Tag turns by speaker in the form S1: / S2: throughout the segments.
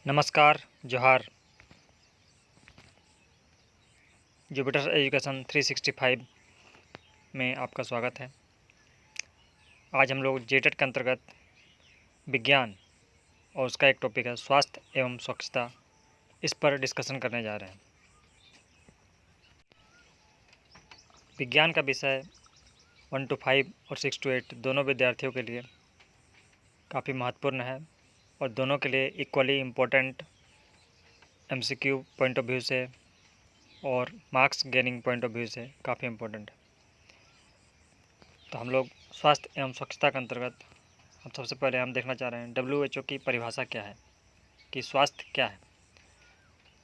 S1: नमस्कार, जोहार। Jupiter education 365 में आपका स्वागत है। आज हम लोग जेटेट के अंतर्गत विज्ञान और उसका एक टॉपिक है स्वास्थ्य एवं स्वच्छता, इस पर डिस्कशन करने जा रहे हैं। विज्ञान का विषय 1 to 5 और 6 to 8 दोनों विद्यार्थियों के लिए काफ़ी महत्वपूर्ण है और दोनों के लिए equally important MCQ point of view से और marks gaining point of view से काफ़ी इम्पोर्टेंट है। तो हम लोग स्वास्थ्य एवं स्वच्छता के अंतर्गत हम सबसे पहले हम देखना चाह रहे हैं WHO की परिभाषा क्या है कि स्वास्थ्य क्या है।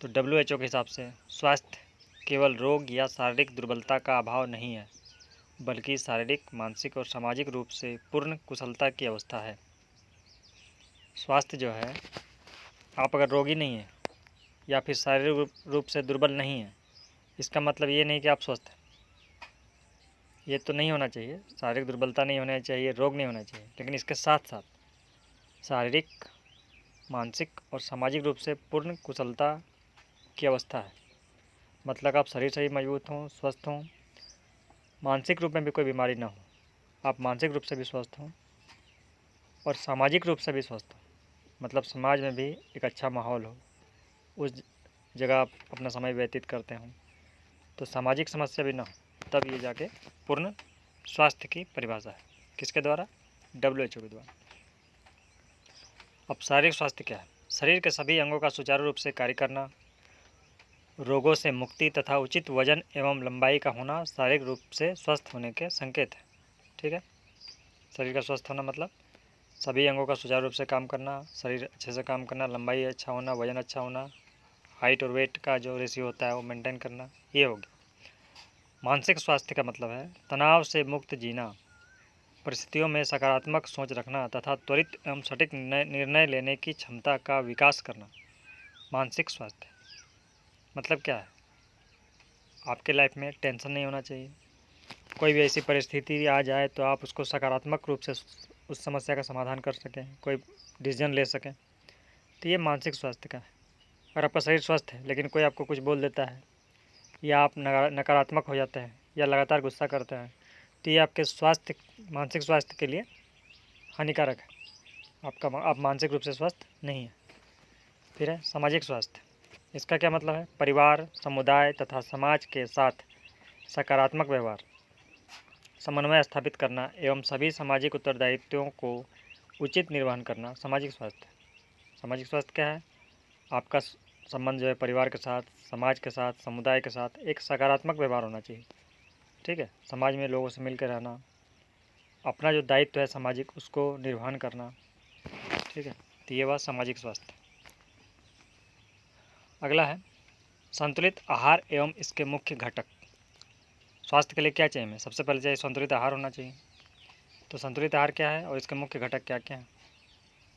S1: तो WHO के हिसाब से स्वास्थ्य केवल रोग या शारीरिक दुर्बलता का अभाव नहीं है, बल्कि शारीरिक, मानसिक और सामाजिक रूप से पूर्ण कुशलता की अवस्था है। स्वास्थ्य जो है, आप अगर रोगी नहीं हैं या फिर शारीरिक रूप से दुर्बल नहीं हैं, इसका मतलब ये नहीं कि आप स्वस्थ हैं। ये तो नहीं होना चाहिए, शारीरिक दुर्बलता नहीं होना चाहिए, रोग नहीं होना चाहिए, लेकिन इसके साथ साथ शारीरिक, मानसिक और सामाजिक रूप से पूर्ण कुशलता की अवस्था है। मतलब आप शरीर से ही मजबूत हों, स्वस्थ हों, मानसिक रूप में भी कोई बीमारी ना हो, आप मानसिक रूप से भी स्वस्थ हों और सामाजिक रूप से भी स्वस्थ हों। मतलब समाज में भी एक अच्छा माहौल हो, उस जगह आप अपना समय व्यतीत करते हों, तो सामाजिक समस्या भी ना हो, तब ये जाके पूर्ण स्वास्थ्य की परिभाषा है। किसके द्वारा? WHO के द्वारा। अब शारीरिक स्वास्थ्य क्या है? शरीर के सभी अंगों का सुचारू रूप से कार्य करना, रोगों से मुक्ति तथा उचित वजन एवं लंबाई का होना शारीरिक रूप से स्वस्थ होने के संकेत है। ठीक है, शरीर का स्वस्थ होना मतलब सभी अंगों का सुचारू रूप से काम करना, शरीर अच्छे से काम करना, लंबाई अच्छा होना, वजन अच्छा होना, हाइट और वेट का जो रेशियो होता है वो मेंटेन करना, ये हो गया। मानसिक स्वास्थ्य का मतलब है तनाव से मुक्त जीना, परिस्थितियों में सकारात्मक सोच रखना तथा त्वरित एवं सटीक निर्णय लेने की क्षमता का विकास करना। मानसिक स्वास्थ्य मतलब क्या है? आपके लाइफ में टेंशन नहीं होना चाहिए, कोई भी ऐसी परिस्थिति आ जाए तो आप उसको सकारात्मक रूप से उस समस्या का समाधान कर सकें, कोई डिसीजन ले सकें, तो ये मानसिक स्वास्थ्य का है। अगर आपका शरीर स्वस्थ है लेकिन कोई आपको कुछ बोल देता है या आप नकारात्मक हो जाते हैं या लगातार गुस्सा करते हैं, तो ये आपके स्वास्थ्य, मानसिक स्वास्थ्य के लिए हानिकारक है। आप मानसिक रूप से स्वस्थ नहीं है। फिर है सामाजिक स्वास्थ्य। इसका क्या मतलब है? परिवार, समुदाय तथा समाज के साथ सकारात्मक व्यवहार, समन्वय स्थापित करना एवं सभी सामाजिक उत्तरदायित्वों को उचित निर्वहन करना सामाजिक स्वास्थ्य। सामाजिक स्वास्थ्य क्या है? आपका संबंध जो है परिवार के साथ, समाज के साथ, समुदाय के साथ एक सकारात्मक व्यवहार होना चाहिए। ठीक है, समाज में लोगों से मिलकर रहना, अपना जो दायित्व है सामाजिक उसको निर्वहन करना। ठीक है, तो ये बात सामाजिक स्वास्थ्य। अगला है संतुलित आहार एवं इसके मुख्य घटक। स्वास्थ्य के लिए क्या चाहिए हमें? सबसे पहले चाहिए संतुलित आहार होना चाहिए। तो संतुलित आहार क्या है और इसके मुख्य घटक क्या क्या हैं?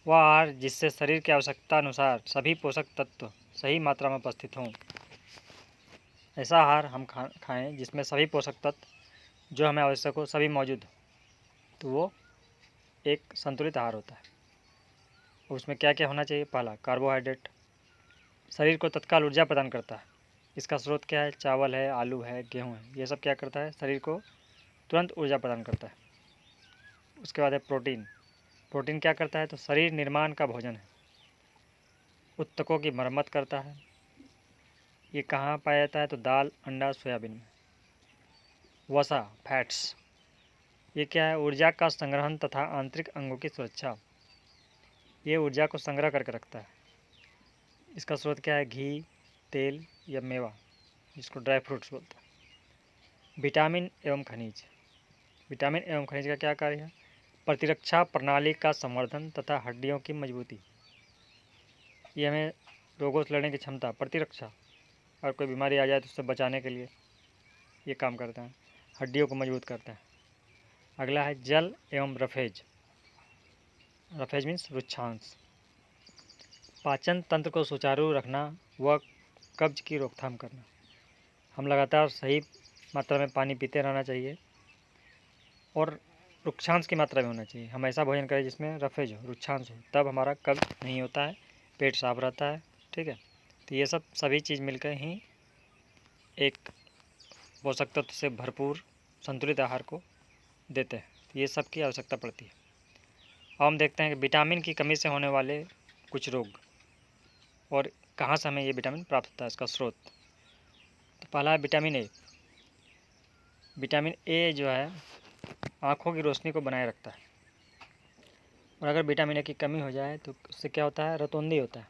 S1: वह आहार जिससे शरीर की आवश्यकता अनुसार सभी पोषक तत्व सही मात्रा में उपस्थित हों। ऐसा आहार हम खाएं जिसमें सभी पोषक तत्व जो हमें आवश्यक हो सभी मौजूद हो, तो वो एक संतुलित आहार होता है। उसमें क्या क्या होना चाहिए? पहला, कार्बोहाइड्रेट, शरीर को तत्काल ऊर्जा प्रदान करता है। इसका स्रोत क्या है? चावल है, आलू है, गेहूँ है, ये सब क्या करता है? शरीर को तुरंत ऊर्जा प्रदान करता है। उसके बाद है प्रोटीन। प्रोटीन क्या करता है? तो शरीर निर्माण का भोजन है, ऊतकों की मरम्मत करता है। ये कहाँ पाया जाता है? तो दाल, अंडा, सोयाबीन में। वसा, फैट्स, ये क्या है? ऊर्जा का संग्रहण तथा आंतरिक अंगों की सुरक्षा, ये ऊर्जा को संग्रह करके रखता है। इसका स्रोत क्या है? घी, तेल या मेवा, जिसको ड्राई फ्रूट्स बोलते हैं। विटामिन एवं खनिज। विटामिन एवं खनिज का क्या कार्य है? प्रतिरक्षा प्रणाली का संवर्धन तथा हड्डियों की मजबूती। ये हमें रोगों से लड़ने की क्षमता, प्रतिरक्षा, और कोई बीमारी आ जाए तो उससे बचाने के लिए ये काम करते हैं, हड्डियों को मजबूत करते हैं। अगला है जल एवं रफेज। रफेज मीन्स रुक्षांश, पाचन तंत्र को सुचारू रखना व कब्ज की रोकथाम करना। हम लगातार सही मात्रा में पानी पीते रहना चाहिए और रुक्षांश की मात्रा में होना चाहिए। हम ऐसा भोजन करें जिसमें रफेज हो, रुक्षांश हो, तब हमारा कब्ज नहीं होता है पेट साफ रहता है। ठीक है, तो ये सब सभी चीज़ मिलकर ही एक पोषक तत्व से भरपूर संतुलित आहार को देते हैं। तो ये सब की आवश्यकता पड़ती है। अब हम देखते हैं कि विटामिन की कमी से होने वाले कुछ रोग और कहाँ से हमें ये विटामिन प्राप्त होता है, इसका स्रोत। तो पहला है विटामिन ए। विटामिन ए जो है आँखों की रोशनी को बनाए रखता है, और अगर विटामिन ए की कमी हो जाए तो उससे क्या होता है, रतौंधी होता है।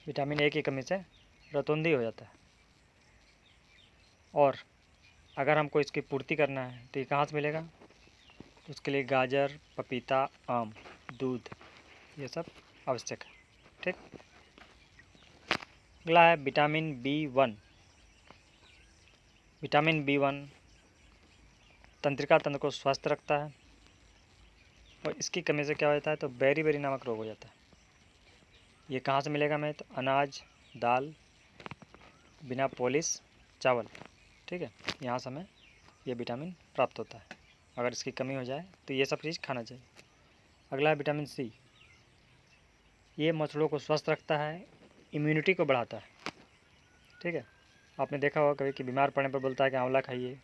S1: विटामिन ए की कमी से रतौंधी हो जाता है। और अगर हमको इसकी पूर्ति करना है तो ये कहाँ से मिलेगा, तो उसके लिए गाजर, पपीता, आम, दूध, ये सब आवश्यक है। ठीक, अगला है विटामिन बी1। विटामिन बी1 तंत्रिका तंत्र को स्वस्थ रखता है, और इसकी कमी से क्या होता है, तो बेरी नामक रोग हो जाता है। ये कहाँ से मिलेगा हमें, तो अनाज, दाल, बिना पॉलिश चावल। ठीक है, यहाँ से हमें ये विटामिन प्राप्त होता है। अगर इसकी कमी हो जाए तो ये सब चीज़ खाना चाहिए। अगला है विटामिन सी। ये मसलों को स्वस्थ रखता है, इम्यूनिटी को बढ़ाता है। ठीक है, आपने देखा होगा कभी कि बीमार पड़ने पर बोलता है कि आंवला खाइए,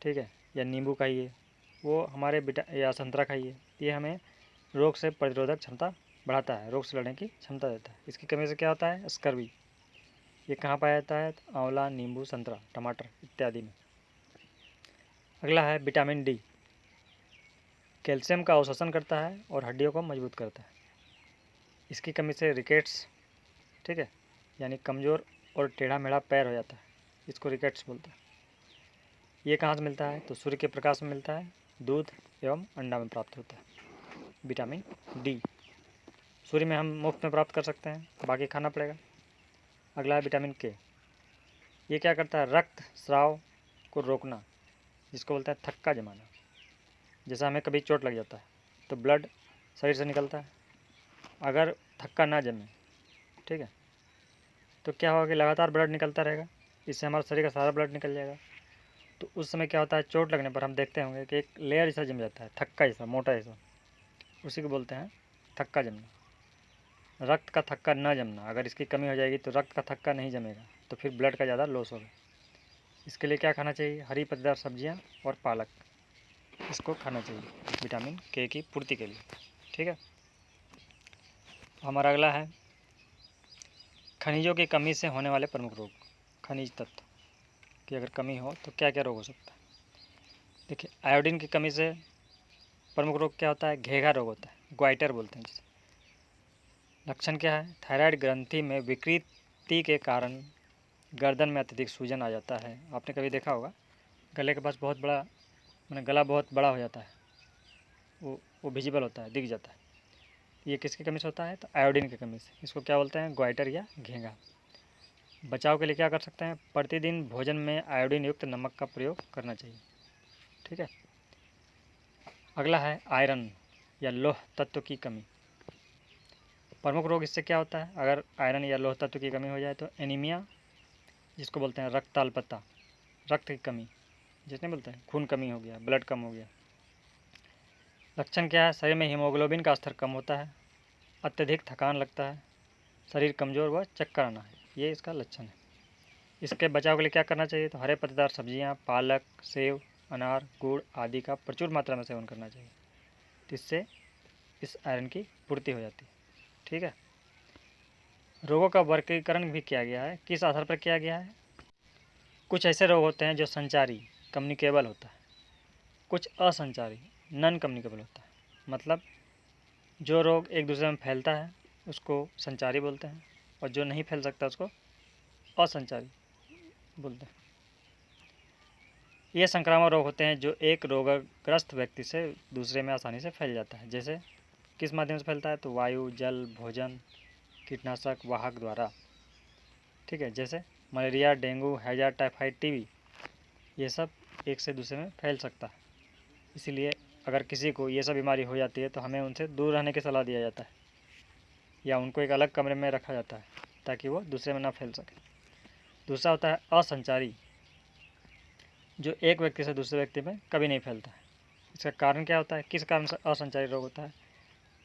S1: ठीक है, या नींबू खाइए, वो हमारे या संतरा खाइए। ये हमें रोग से प्रतिरोधक क्षमता बढ़ाता है, रोग से लड़ने की क्षमता देता है। इसकी कमी से क्या होता है, स्कर्वी। ये कहाँ पाया जाता है, तो आंवला, नींबू, संतरा, टमाटर इत्यादि में। अगला है विटामिन डी। कैल्शियम का अवशोषण करता है और हड्डियों को मजबूत करता है। इसकी कमी से रिकेट्स, ठीक है, यानी कमज़ोर और टेढ़ा मेढ़ा पैर हो जाता है, इसको रिकेट्स बोलते हैं। ये कहाँ से मिलता है, तो सूर्य के प्रकाश में मिलता है, दूध एवं अंडा में प्राप्त होता है विटामिन डी। सूर्य में हम मुफ्त में प्राप्त कर सकते हैं, बाकी खाना पड़ेगा। अगला है विटामिन के। ये क्या करता है, रक्त स्राव को रोकना, जिसको बोलते हैं थक्का जमाना। जैसा हमें कभी चोट लग जाता है तो ब्लड शरीर से निकलता है, अगर थक्का ना जमे, ठीक है, तो क्या होगा कि लगातार ब्लड निकलता रहेगा, इससे हमारा शरीर का सारा ब्लड निकल जाएगा। तो उस समय क्या होता है, चोट लगने पर हम देखते होंगे कि एक लेयर जैसा जम जाता है, थक्का जैसा, मोटा जैसा, उसी को बोलते हैं थक्का जमना। रक्त का थक्का न जमना, अगर इसकी कमी हो जाएगी तो रक्त का थक्का नहीं जमेगा, तो फिर ब्लड का ज़्यादा लॉस होगा। इसके लिए क्या खाना चाहिए, हरी पत्तेदार सब्जियाँ और पालक, इसको खाना चाहिए विटामिन के की पूर्ति के लिए। ठीक है, हमारा अगला है खनिजों की कमी से होने वाले प्रमुख रोग। खनिज तत्व की अगर कमी हो तो क्या क्या रोग हो सकता है। देखिए, आयोडीन की कमी से प्रमुख रोग क्या होता है, घेघा रोग होता है, ग्वाइटर बोलते हैं जिसे। लक्षण क्या है, थायराइड ग्रंथि में विकृति के कारण गर्दन में अत्यधिक सूजन आ जाता है। आपने कभी देखा होगा गले के पास बहुत बड़ा, मैंने गला बहुत बड़ा हो जाता है, वो विजिबल होता है, दिख जाता है। ये किसकी कमी से होता है, तो आयोडीन की कमी से। इसको क्या बोलते हैं, ग्वाइटर या घेंगा। बचाव के लिए क्या कर सकते हैं, प्रतिदिन भोजन में आयोडीन युक्त नमक का प्रयोग करना चाहिए। ठीक है, अगला है आयरन या लौह तत्व की कमी। प्रमुख रोग इससे क्या होता है, अगर आयरन या लौह तत्व की कमी हो जाए तो एनीमिया, जिसको बोलते हैं रक्ताल्पता, रक्त की कमी जिसने बोलते हैं, खून कमी हो गया, ब्लड कम हो गया। लक्षण क्या है, शरीर में हीमोग्लोबिन का स्तर कम होता है, अत्यधिक थकान लगता है, शरीर कमज़ोर व चक्कर आना है, ये इसका लक्षण है। इसके बचाव के लिए क्या करना चाहिए, तो हरे पत्तेदार सब्जियां, पालक, सेव, अनार, गुड़ आदि का प्रचुर मात्रा में सेवन करना चाहिए, जिससे इस आयरन की पूर्ति हो जाती है। ठीक है, रोगों का वर्गीकरण भी किया गया है, किस आधार पर किया गया है। कुछ ऐसे रोग होते हैं जो संचारी, कम्युनिकेबल होता है, कुछ असंचारी, नॉन कम्युनिकेबल होता है। मतलब जो रोग एक दूसरे में फैलता है उसको संचारी बोलते हैं, और जो नहीं फैल सकता उसको असंचारी बोलते हैं। ये संक्रामक रोग होते हैं जो एक रोगग्रस्त व्यक्ति से दूसरे में आसानी से फैल जाता है। जैसे किस माध्यम से फैलता है, तो वायु, जल, भोजन, कीटनाशक, वाहक द्वारा। ठीक है, जैसे मलेरिया, डेंगू, हैजा, टाइफाइड, टीबी, ये सब एक से दूसरे में फैल सकता है। इसीलिए अगर किसी को ये सब बीमारी हो जाती है तो हमें उनसे दूर रहने की सलाह दिया जाता है, या उनको एक अलग कमरे में रखा जाता है ताकि वो दूसरे में ना फैल सके। दूसरा होता है असंचारी, जो एक व्यक्ति से दूसरे व्यक्ति में कभी नहीं फैलता है। इसका कारण क्या होता है, किस कारण से असंचारी रोग होता है,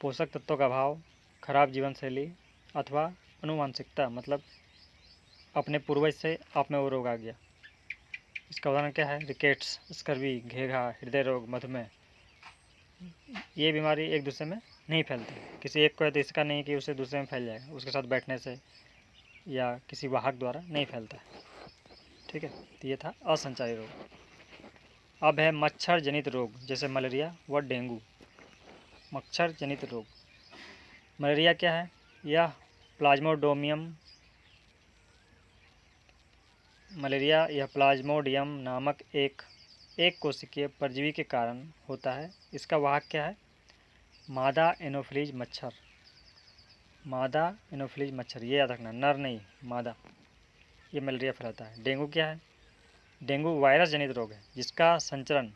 S1: पोषक तत्वों का अभाव, खराब जीवन शैली अथवा अनुवांशिकता, मतलब अपने पूर्वज से आप में वो रोग आ गया। इसका उदाहरण क्या है? रिकेट्स, स्कर्वी, घेघा, हृदय रोग, मधुमेह। ये बीमारी एक दूसरे में नहीं फैलती। किसी एक को है तो इसका नहीं कि उसे दूसरे में फैल जाएगा, उसके साथ बैठने से या किसी वाहक द्वारा नहीं फैलता है। ठीक है, तो ये था असंचारी रोग। अब है मच्छर जनित रोग, जैसे मलेरिया व डेंगू। मच्छर जनित रोग। मलेरिया क्या है? यह प्लाज्मोडियम नामक एक कोशिकीय परजीवी के कारण होता है। इसका वाहक क्या है? मादा एनोफिलीज मच्छर। मादा एनोफिलीज मच्छर, ये याद रखना, नर नहीं, मादा। ये मलेरिया फैलाता है। डेंगू क्या है? डेंगू वायरस जनित रोग है जिसका संचरण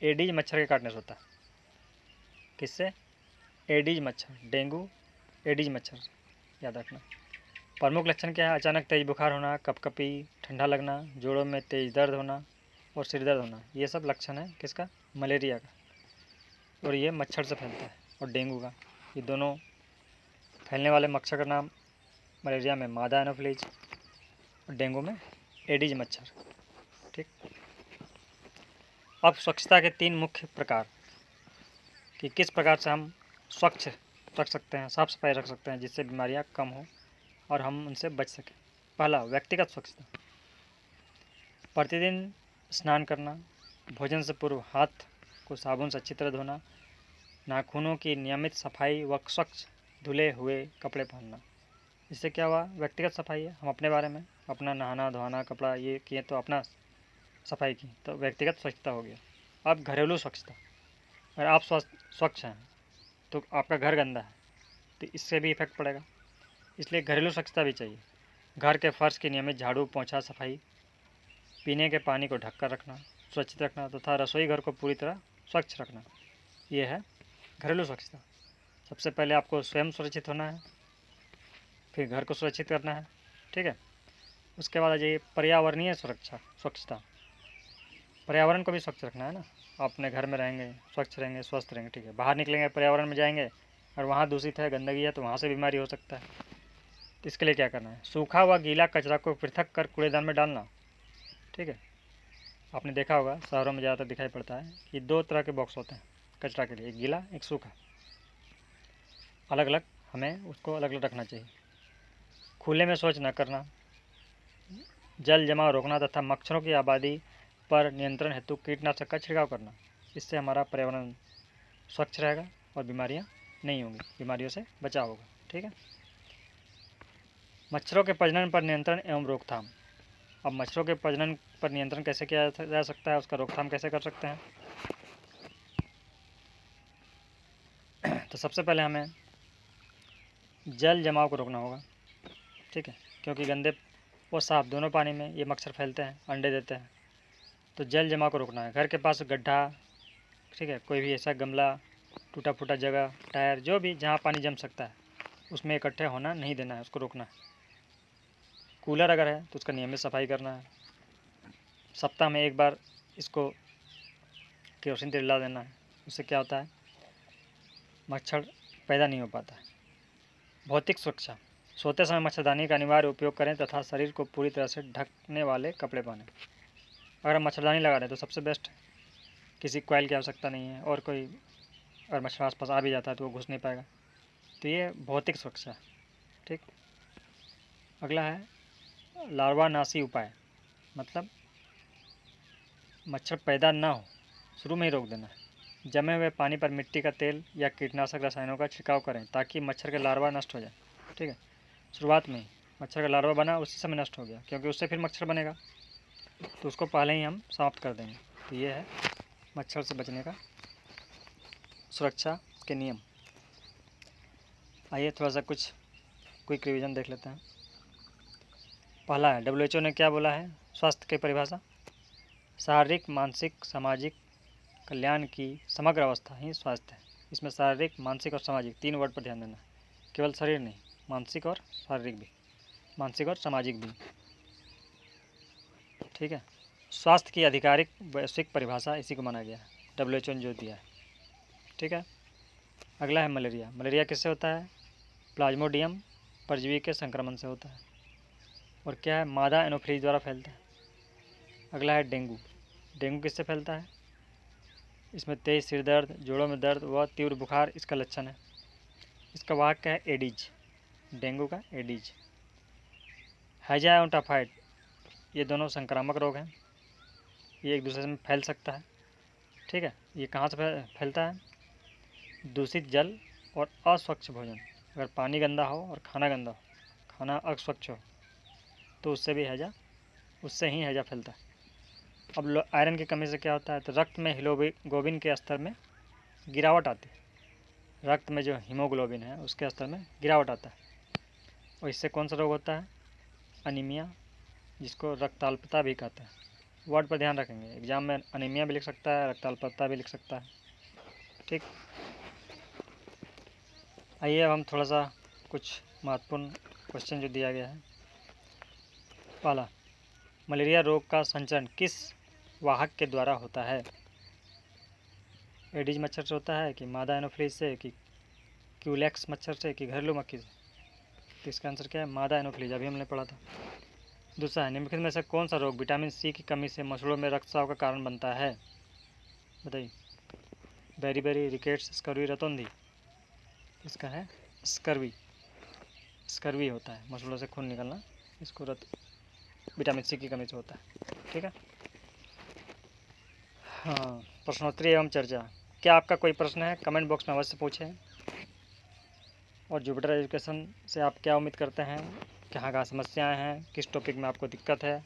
S1: एडीज मच्छर के काटने से होता है। किससे? एडीज मच्छर। डेंगू एडीज मच्छर, याद रखना। प्रमुख लक्षण क्या है? अचानक तेज बुखार होना, कपकपी, ठंडा लगना, जोड़ों में तेज दर्द होना और सिर दर्द होना। ये सब लक्षण है किसका? मलेरिया का। और ये मच्छर से फैलता है। और डेंगू का, ये दोनों फैलने वाले मच्छर का नाम मलेरिया में मादा एनोफिलीज और डेंगू में एडीज मच्छर। ठीक। अब स्वच्छता के 3 मुख्य प्रकार, कि किस प्रकार से हम स्वच्छ रख सकते हैं, साफ सफाई रख सकते हैं, जिससे बीमारियां कम हो और हम उनसे बच सकें। पहला, व्यक्तिगत स्वच्छता। प्रतिदिन स्नान करना, भोजन से पूर्व हाथ को साबुन से अच्छी तरह धोना, नाखूनों की नियमित सफाई व स्वच्छ धुले हुए कपड़े पहनना। इससे क्या हुआ? व्यक्तिगत सफाई है, हम अपने बारे में, अपना नहाना धोना, कपड़ा ये किए तो अपना सफाई की, तो व्यक्तिगत स्वच्छता हो गया। अब घरेलू स्वच्छता। अगर आप स्वच्छ हैं तो आपका घर गंदा है तो इससे भी इफेक्ट पड़ेगा, इसलिए घरेलू स्वच्छता भी चाहिए। घर के फर्श की नियमित झाड़ू पोंछा सफाई, पीने के पानी को ढककर रखना, सुरक्षित रखना तथा रसोई घर को पूरी तरह स्वच्छ रखना, ये है घरेलू स्वच्छता। सबसे पहले आपको स्वयं सुरक्षित होना है, फिर घर को सुरक्षित करना है। ठीक है। उसके बाद आ जाइए पर्यावरणीय स्वच्छता। पर्यावरण को भी स्वच्छ रखना है ना। आप अपने घर में रहेंगे, स्वच्छ रहेंगे, स्वस्थ रहेंगे। ठीक है। बाहर निकलेंगे, पर्यावरण में जाएंगे और वहाँ दूषित है, गंदगी है, तो वहाँ से बीमारी हो सकता है। तो इसके लिए क्या करना है? सूखा व गीला कचरा को पृथक कर कूड़ेदान में डालना। ठीक है। आपने देखा होगा शहरों में ज़्यादातर दिखाई पड़ता है कि 2 तरह के बॉक्स होते हैं कचरा के लिए, एक गीला एक सूखा। अलग अलग हमें उसको अलग अलग रखना चाहिए। खुले में शौच न करना, जल जमाव रोकना तथा मच्छरों की आबादी पर नियंत्रण हेतु कीटनाशक का छिड़काव करना। इससे हमारा पर्यावरण स्वच्छ रहेगा और बीमारियां नहीं होंगी, बीमारियों से बचाव होगा। ठीक है। मच्छरों के प्रजनन पर नियंत्रण एवं रोकथाम। अब मच्छरों के प्रजनन पर नियंत्रण कैसे किया जा सकता है, उसका रोकथाम कैसे कर सकते हैं? तो सबसे पहले हमें जल जमाव को रोकना होगा। ठीक है। क्योंकि गंदे और साफ दोनों पानी में ये मच्छर फैलते हैं, अंडे देते हैं, तो जल जमाव को रोकना है। घर के पास गड्ढा, ठीक है, कोई भी ऐसा गमला, टूटा फूटा जगह, टायर, जो भी जहाँ पानी जम सकता है उसमें इकट्ठे होना नहीं देना है, उसको रोकना है। कूलर अगर है तो उसका नियमित सफाई करना है। सप्ताह में 1 बार इसको केरोसिन तेल डाल देना है। उससे क्या होता है? मच्छर पैदा नहीं हो पाता है। भौतिक सुरक्षा। सोते समय मच्छरदानी का अनिवार्य उपयोग करें तथा शरीर को पूरी तरह से ढकने वाले कपड़े पहनें। अगर हम मच्छरदानी लगा रहे हैं तो सबसे बेस्ट, किसी कॉइल की आवश्यकता नहीं है, और कोई अगर मच्छर आसपास आ भी जाता है तो वो घुस नहीं पाएगा। तो ये भौतिक सुरक्षा है। ठीक। अगला है लार्वानाशी उपाय, मतलब मच्छर पैदा ना हो, शुरू में ही रोक देना है। जमे हुए पानी पर मिट्टी का तेल या कीटनाशक रसायनों का छिड़काव करें ताकि मच्छर के लार्वा नष्ट हो जाए। ठीक है। शुरुआत में ही मच्छर का लार्वा बना उसी समय नष्ट हो गया, क्योंकि उससे फिर मच्छर बनेगा, तो उसको पहले ही हम समाप्त कर देंगे। तो ये है मच्छर से बचने का सुरक्षा के नियम। आइए थोड़ा सा कुछ क्विक रिवीजन देख लेते हैं। पहला है, WHO ने क्या बोला है स्वास्थ्य की परिभाषा? शारीरिक, मानसिक, सामाजिक कल्याण की समग्र अवस्था ही स्वास्थ्य है। इसमें शारीरिक, मानसिक और सामाजिक 3 वर्ड पर ध्यान देना है। केवल शरीर नहीं, मानसिक और शारीरिक भी, मानसिक और सामाजिक भी। ठीक है। स्वास्थ्य की आधिकारिक वैश्विक परिभाषा इसी को माना गया है, WHO ने जो दिया है। ठीक है। अगला है मलेरिया। मलेरिया किससे होता है? प्लाज्मोडियम परजीवी के संक्रमण से होता है। और क्या है, मादा एनोफ्लीज द्वारा फैलता है। अगला है डेंगू। डेंगू किससे फैलता है? इसमें तेज सिर दर्द, जोड़ों में दर्द व तीव्र बुखार इसका लक्षण है। इसका वाहक क्या है? एडीज। डेंगू का एडीज। हैजा एवं टाइफाइड ये दोनों संक्रामक रोग हैं, ये एक दूसरे में फैल सकता है। ठीक है, ये कहाँ से फैलता है? दूषित जल और अस्वच्छ भोजन। अगर पानी गंदा हो और खाना गंदा हो, खाना अस्वच्छ हो, तो उससे ही हैजा फैलता है। अब आयरन की कमी से क्या होता है? तो रक्त में हीमोग्लोबिन के स्तर में गिरावट आती है। रक्त में जो हीमोग्लोबिन है उसके स्तर में गिरावट आता है, और इससे कौन सा रोग होता है? अनीमिया, जिसको रक्ताल्पता भी कहते हैं। वर्ड पर ध्यान रखेंगे, एग्जाम में अनीमिया भी लिख सकता है, रक्ताल्पता भी लिख सकता है। ठीक, आइए अब हम थोड़ा सा कुछ महत्वपूर्ण क्वेश्चन जो दिया गया है। पहला, मलेरिया रोग का संचरण किस वाहक के द्वारा होता है? एडिज मच्छर से होता है कि मादा एनोफ्लीज से कि क्यूलेक्स मच्छर से कि घरेलू मक्खी से? तो इसका आंसर क्या है? मादा एनोफ्लीज, अभी हमने पढ़ा था। दूसरा है, निम्नलिखित में से कौन सा रोग विटामिन सी की कमी से मसूड़ों में रक्तस्राव का कारण बनता है? बताइए। बेरीबेरी, रिकेट्स, स्कर्वी, रतौंधी। इसका है स्कर्वी। स्कर्वी होता है, मसूड़ों से खून निकलना, इसको विटामिन सी की कमी से होता है। ठीक है। हाँ, प्रश्नोत्तरी एवं चर्चा। क्या आपका कोई प्रश्न है? कमेंट बॉक्स में अवश्य पूछें। और जुपिटर एजुकेशन से आप क्या उम्मीद करते हैं? कहाँ समस्याएं हैं? किस टॉपिक में आपको दिक्कत है?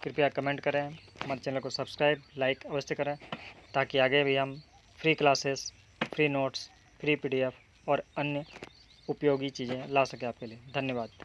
S1: कृपया कमेंट करें। हमारे चैनल को सब्सक्राइब, लाइक अवश्य करें, ताकि आगे भी हम free classes, free notes, free PDF और अन्य उपयोगी चीज़ें ला सकें आपके लिए। धन्यवाद।